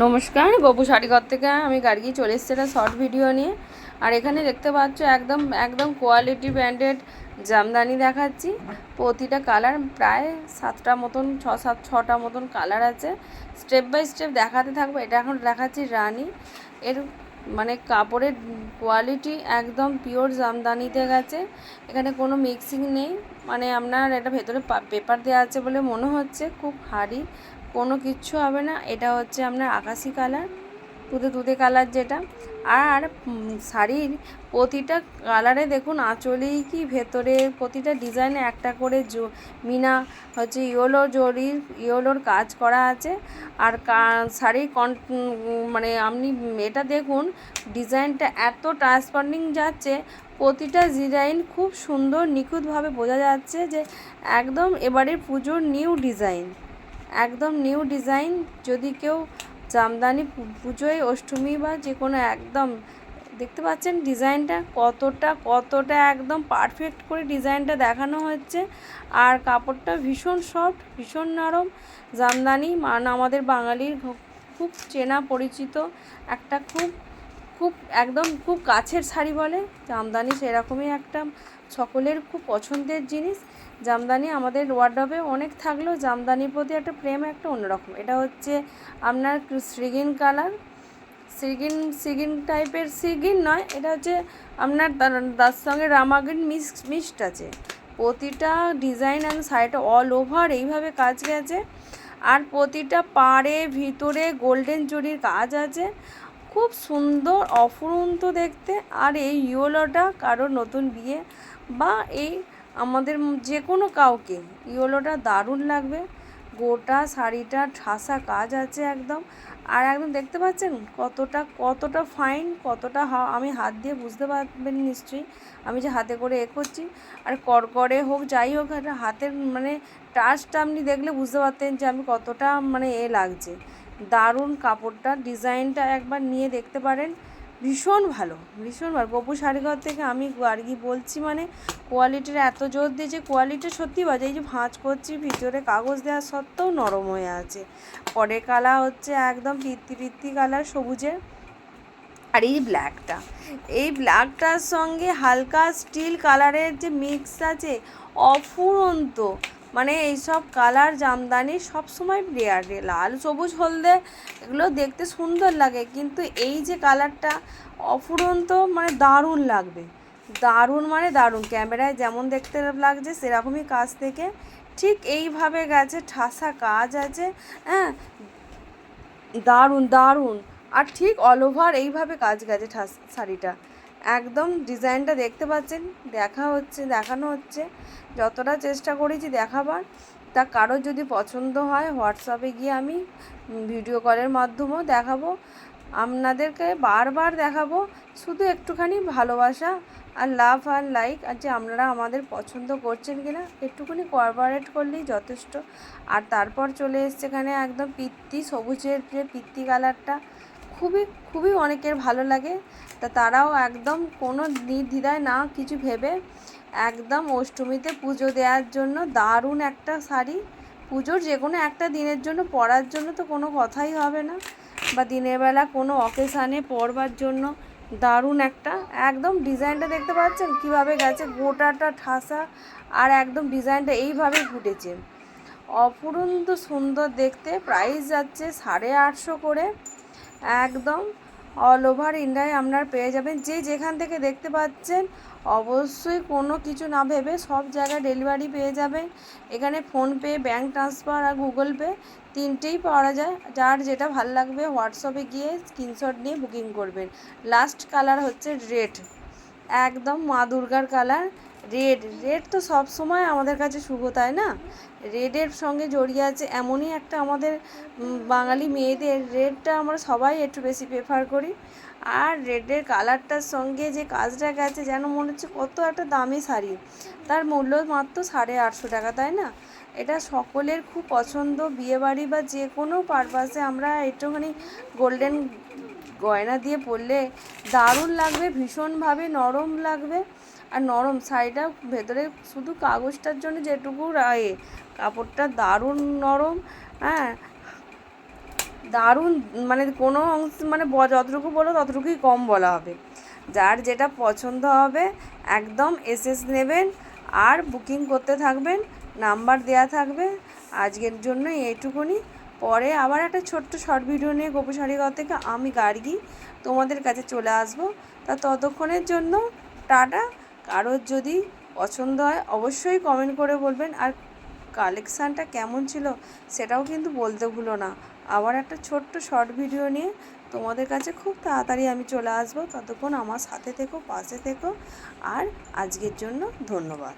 নমস্কার, গোপু শাড়িঘর থেকে আমি গার্গী চলে এসেছি একটা শর্ট ভিডিও নিয়ে। আর এখানে দেখতে পাচ্ছ একদম একদম কোয়ালিটি ব্র্যান্ডেড জামদানি দেখাচ্ছি। প্রতিটা কালার প্রায় ছটা মতন কালার আছে। স্টেপ বাই স্টেপ দেখাতে থাকবো। এটা এখন দেখাচ্ছি রানী। এর মানে কাপড়ের কোয়ালিটি একদম পিওর জামদানিতে গেছে। এখানে কোনো মিক্সিং নেই, মানে আপনার এটা ভেতরে পেপার দেওয়া আছে বলে মনে হচ্ছে। খুব ভারী, কোনো কিচ্ছু হবে না। এটা হচ্ছে আপনার আকাশি কালার, তুতে তুতে কালার যেটা। আর শাড়ির প্রতিটা কালারে দেখুন আঁচলেই কি ভেতরে প্রতিটা ডিজাইনে একটা করে মিনা হচ্ছে ইয়োলোর কাজ করা আছে। আর শাড়ির মানে আপনি এটা দেখুন, ডিজাইনটা এত ট্রান্সপারেন্টিং যাচ্ছে। প্রতিটা ডিজাইন খুব সুন্দর নিখুঁতভাবে বোঝা যাচ্ছে যে একদম এবারের পুজোর নিউ ডিজাইন, একদম নিউ ডিজাইন। যদি কেউ জামদানি পুজোয় অষ্টমী বা যে কোনো একদম দেখতে পাচ্ছেন ডিজাইনটা কতটা একদম পারফেক্ট করে ডিজাইনটা দেখানো হচ্ছে। আর কাপড়টা ভীষণ সফট, ভীষণ নরম। জামদানি মানে আমাদের বাঙালির খুব চেনা পরিচিত একটা খুব খুব একদম খুব কাছের শাড়ি বলে জামদানি, সেরকমই একটা সকলের খুব পছন্দের জিনিস। জামদানি আমাদের ওয়ার্ডরোবে অনেক থাকলেও জামদানির প্রতি একটা প্রেম একটা অন্যরকম। এটা হচ্ছে আপনার শ্রীগিন কালার, সিগিন টাইপের, সিগিন নয়, এটা হচ্ছে আপনার তার সঙ্গে রামাগিন মিক্সড আছে। প্রতিটা ডিজাইন এবং শাড়িটা অল ওভার এইভাবে কাজ গেছে। আর প্রতিটা পাড়ে ভিতরে গোল্ডেন জরির কাজ আছে, খুব সুন্দর অফুরন্ত দেখতে। আর এই ইয়োলোটা কারোর নতুন বিয়ে বা এই আমাদের যে কোনো কাউকে ইয়োলোটা দারুণ লাগবে। গোটা শাড়িটা ঠাসা কাজ আছে একদম। আর একদম দেখতে পাচ্ছেন কতটা ফাইন, আমি হাত দিয়ে বুঝতে পারবেন নিশ্চয়ই, আমি যে হাতে করে করছি। আর করকরে হোক যাই হোক, হাতের মানে টাচটা আপনি দেখলে বুঝতে পারতেন যে আমি কতটা মানে লাগছে। দারুণ কাপড়টা, ডিজাইনটা একবার নিয়ে দেখতে পারেন। ভীষণ ভালো, ভীষণ ভালো। গোপু শাড়িঘর থেকে আমি গার্গী বলছি, মানে কোয়ালিটির এত জোর দিয়েছে, কোয়ালিটি সত্যি বাজে। এই যে ভাঁজ করছি ভিতরে কাগজ দেওয়া সত্ত্বেও নরম হয়ে আছে। পরের কালার হচ্ছে একদম পিত্তি কালার সবুজের। আর এই ব্ল্যাকটার সঙ্গে হালকা স্টিল কালারের যে মিক্স আছে অফুরন্ত। মানে এইসব কালার জামদানি সবসময় রেয়ার, লাল সবুজ হলদে এগুলো দেখতে সুন্দর লাগে, কিন্তু এই যে কালারটা অফুরন্ত, মানে দারুণ লাগবে। দারুণ মানে দারুণ, ক্যামেরায় যেমন দেখতে লাগছে সেরকমই কাজ থেকে ঠিক এইভাবে গেছে, ঠাসা কাজ আছে। হ্যাঁ, দারুণ। আর ঠিক অল ওভার এইভাবে কাজ গেছে শাড়িটা। একদম ডিজাইনটা দেখতে পাচ্ছেন, দেখানো হচ্ছে। যতটা চেষ্টা করেছি দেখাবার, তা কারোর যদি পছন্দ হয় হোয়াটসঅ্যাপে গিয়ে আমি ভিডিও কলের মাধ্যমেও দেখাবো, আপনাদেরকে বারবার দেখাবো। শুধু একটুখানি ভালোবাসা আর লাভ আর লাইক, আর যে আপনারা আমাদের পছন্দ করছেন কিনা একটুখানি কোঅপারেট করলেই যথেষ্ট। আর তারপর চলে এসছে এখানে একদম সবুজের যে পিত্তি কালারটা খুবই অনেকের ভালো লাগে। তারাও একদম কোনো নির্দ্বিধায় না কিছু ভেবে একদম অষ্টমীতে পুজো দেওয়ার জন্য দারুণ একটা শাড়ি। পুজোর যে কোনো একটা দিনের জন্য পরার জন্য তো কোনো কথাই হবে না, বা দিনের বেলা কোনো অকেশানে পরবার জন্য দারুণ একটা একদম ডিজাইনটা দেখতে পাচ্ছেন কিভাবে গেছে, গোটাটা ঠাসা। আর একদম ডিজাইনটা এইভাবে ফুটেছে, অফুরন্ত সুন্দর দেখতে। প্রাইস যাচ্ছে 850 করে। একদম অল ওভার ইন্ডিয়ায় আপনার পেয়ে যাবেন। যে যেখান থেকে দেখতে পাচ্ছেন অবশ্যই কোনো কিছু না ভেবে সব জায়গায় ডেলিভারি পেয়ে যাবেন। এখানে ফোনপে, ব্যাঙ্ক ট্রান্সফার আর গুগল পে তিনটেই পাওয়া যায়। যার যেটা ভালো লাগবে হোয়াটসঅ্যাপে গিয়ে স্ক্রিনশট নিয়ে বুকিং করবেন। লাস্ট কালার হচ্ছে রেড, একদম মা দুর্গার কালার। রেড তো সব সময় আমাদের কাছে শুভ, তাই না? রেডের সঙ্গে জড়িয়ে আছে এমনই একটা আমাদের বাঙালি মেয়েদের, রেডটা আমরা সবাই একটু বেশি প্রেফার করি। আর রেডের কালারটার সঙ্গে যে কাজটা গেছে যেন মনে হচ্ছে কত একটা দামি শাড়ি, তার মূল্য মাত্র 850 টাকা, তাই না? এটা সকলের খুব পছন্দ। বিয়েবাড়ি বা যে কোনো পারপাসে আমরা একটুখানি গোল্ডেন গয়না দিয়ে পরলে দারুণ লাগবে, ভীষণভাবে নরম লাগবে। আর নরম শাড়িটা ভেতরে শুধু কাগজটার জন্য যেটুকু কাপড়টা দারুণ নরম। হ্যাঁ, দারুণ, মানে কোনো অংশ মানে যতটুকু বলো ততটুকুই কম বলা হবে। যার যেটা পছন্দ হবে একদম এসএস নেবেন আর বুকিং করতে থাকবেন, নাম্বার দেয়া থাকবে। আজকের জন্য এইটুকুনি, পরে আবার একটা ছোট্ট শর্ট ভিডিও নিয়ে গোপী শাড়িঘর থেকে আমি গার্গী তোমাদের কাছে চলে আসবো। তা ততক্ষণের জন্য টাটা। কারোর যদি পছন্দ হয় অবশ্যই কমেন্ট করে বলবেন, আর কালেকশানটা কেমন ছিল সেটাও কিন্তু বলতে ভুলো না। আবার একটা ছোট্ট শর্ট ভিডিও নিয়ে তোমাদের কাছে খুব তাড়াতাড়ি আমি চলে আসবো। ততক্ষণ আমার সাথে থেকো, পাশে থেকো, আর আজকের জন্য ধন্যবাদ।